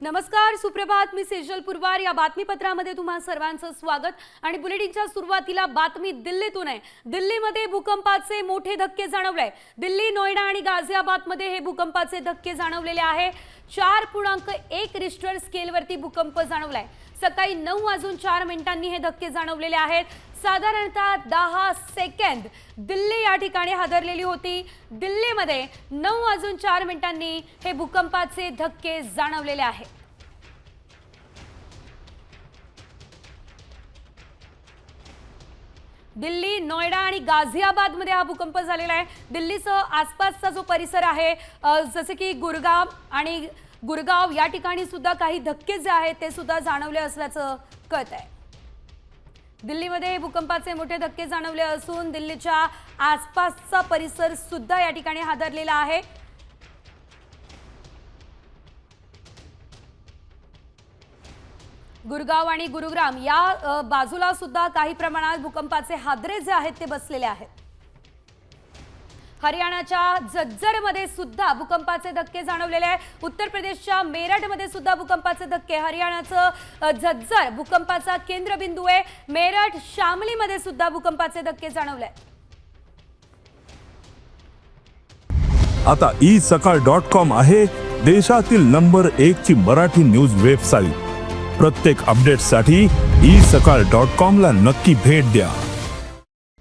नमस्कार, सुप्रभात. मी सेजल पुरवार. या बातमीपत्रामध्ये तुम्हा सर्वांचं स्वागत. आणि बुलेटिनच्या सुरुवातीला बातमी दिल्लीतून आहे. दिल्लीमध्ये भूकंपाचे मोठे धक्के जाणवले. दिल्ली, नोएडा आणि गाझियाबादमध्ये हे भूकंपाचे धक्के जाणवलेले आहे. 4.1 रिश्टर स्केलवरती भूकंप जाणवलाय. सकाळी 9:04 हे धक्के जाणवलेले आहेत. साधारणतः 10 सेकंद दिल्ली या ठिकाणी हादरलेली होती. दिल्लीमध्ये 9:04 हे भूकंपाचे धक्के जाणवलेले आहेत. दिल्ली, नोएडा आणि गाझियाबादमध्ये हा भूकंप झालेला आहे. दिल्लीसह आसपासचा जो परिसर आहे, जसे की गुरगाव या ठिकाणी सुद्धा काही धक्के जे आहेत ते सुद्धा जाणवले असल्याचं कळत आहे. दिल्लीमध्ये भूकंपाचे मोठे धक्के जाणवले असून दिल्लीच्या आसपासचा परिसर सुद्धा या ठिकाणी हादरलेला आहे. गुरगाव आणि गुरुग्राम या बाजूला सुद्धा काही प्रमाणात भूकंपाचे हादरे जे आहेत ते बसलेले आहेत. हरियाणाच्या झज्जरमध्ये सुद्धा भूकंपाचे धक्के जाणवलेले आहेत. उत्तर प्रदेशच्या मेरठमध्ये सुद्धा भूकंपाचे धक्के. हरियाणाचं झज्जर भूकंपाचा केंद्रबिंदू आहे. मेरठ, शामलीमध्ये सुद्धा भूकंपाचे धक्के जाणवले. आता isakal.com आहे देशातील नंबर 1 ची मराठी न्यूज वेबसाईट. प्रत्येक अपडेटसाठी isakal.com ला नक्की भेट द्या.